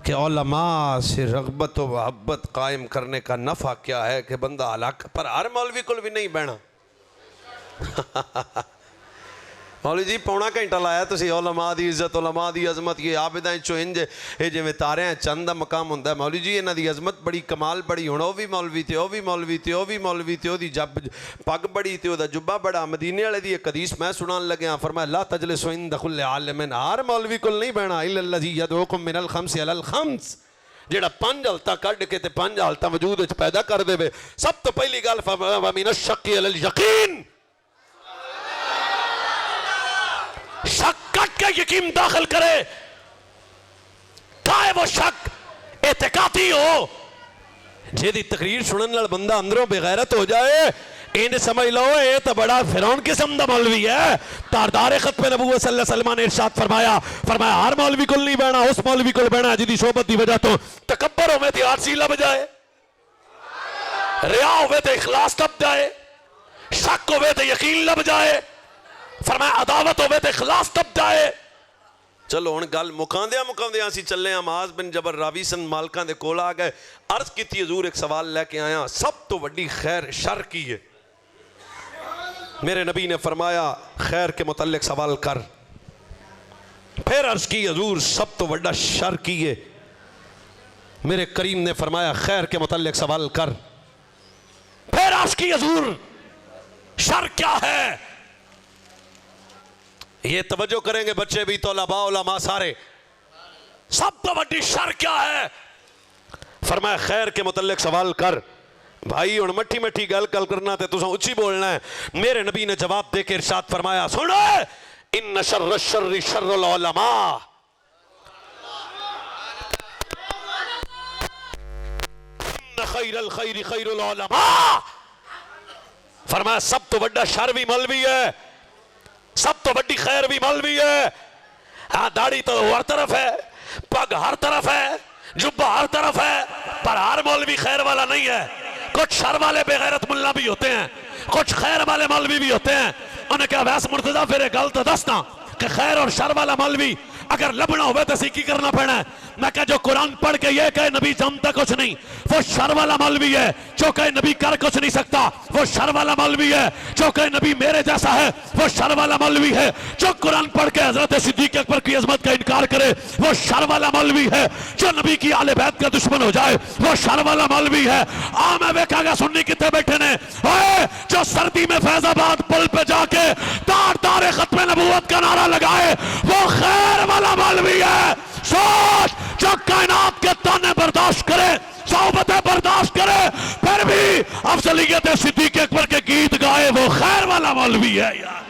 کہ علماء سے رغبت و محبت قائم کرنے کا نفع کیا ہے کہ بندہ ہلاک پر ہر مولوی کو بھی نہیں بہنا مولوی جی پونا گھنٹہ لایا تو علماء دی عزت علماء دی عظمت یہ عابدیں چوہنج یہ جو تارے ہیں چند مقام ہوندہ ہے مولوی جی انہاں دی عظمت بڑی کمال بڑی ہونا وہ بھی مولوی تھے وہ بھی مولوی تھے وہ بھی مولوی تھے وہ دی جب پگ بڑی تھے وہ دا جبہ بڑا مدینے والے دی ایک حدیث میں سنان لگے ہیں فرمایا لا تجلسوا عند كل عالم ہر مولوی کو نہیں بہنا الا الذي يدعوكم من الخمس الى الخمس جیڑا پنج حالتاں کڈ کے تے پنج حالتاں وجود وچ پیدا کر دے سب تو پہلی گل فرمایا ومن الشق الى اليقین شک کٹ کے یقین داخل کرے کائے وہ شک اعتقادی ہو جیدی تقریر سنن لڑ بندہ اندروں بغیرت ہو جائے انہیں سمجھ لو اے تو بڑا فرعون قسم دا مولوی ہے تاردار ختم نبوت صلی اللہ علیہ وسلم نے ارشاد فرمایا ہر مولوی کو نہیں بہنا اس مولوی کو بہنا جیدی صحبت دی وجہ تو تکبر ہوئے تھے آرسی لب جائے ریا ہوئے تھے اخلاص لب جائے شک ہوئے تھے یقین لب جائے فرمایا عداوت ہوئے تھے اخلاص تب جائے چلو ان گل مکاندیاں سی چلے ہیں معاذ بن جبل راوی سن مالکاں دے کول آ گئے عرض کی تھی حضور ایک سوال لے کے آیا سب تو بڑی خیر شر کی ہے میرے نبی نے فرمایا خیر کے متعلق سوال کر پھر عرض کی حضور سب تو بڑا شر کی ہے میرے کریم نے فرمایا خیر کے متعلق سوال کر پھر عرض کی حضور شر کیا ہے یہ توجہ کریں گے بچے بھی طلباء علماء سارے سب تو بڑی شر کیا ہے فرمایا خیر کے متعلق سوال کر بھائی ان مٹھی مٹھی گل کرنا تے تساں اچھی بولنا ہے میرے نبی نے جواب دے کے ارشاد فرمایا سنو ان شر الشر شر العلماء ان خیر الخیر خیر العلماء فرمایا سب تو بڑا شر بھی مولوی ہے سب تو بڑی خیر بھی مولوی ہے ہاں داڑھی تو ہر طرف ہے پگ ہر طرف ہے جبہ ہر طرف ہے پر ہر مولوی خیر والا نہیں ہے کچھ شر والے بے غیرت ملا بھی ہوتے ہیں کچھ خیر والے مولوی بھی ہوتے ہیں انہیں کہا ویس مرتضیٰ پھر ایک غلط دستا کہ خیر اور شر والا مولوی اگر لبنا ہوئے تو سیکھی کرنا پڑنا ہے میں کہا جو قرآن پڑھ کے یہ کہے نبی جانتا کچھ نہیں وہ شر والا مولوی ہے جو کہے نبی کر کچھ نہیں سکتا وہ شر والا مولوی ہے جو کہے نبی میرے جیسا ہے وہ شر والا مولوی ہے جو قرآن پڑھ کے حضرت صدیق اکبر کی عظمت کا انکار کرے وہ شر والا مولوی ہے جو نبی کی آل بیت کا دشمن ہو جائے وہ شر والا مولوی ہے میں دیکھا گا سنی کتنے بیٹھے نے جو سردی میں فیض آباد پل پہ جا کے تار ختم نبوت کا نعرہ لگائے وہ خیر والا مولوی ہے سوچ جو کائنات کے تانے برداشت کرے صحبتیں برداشت کرے پھر بھی افضلیت صدیق اکبر کے گیت گائے وہ خیر والا مولوی ہے یار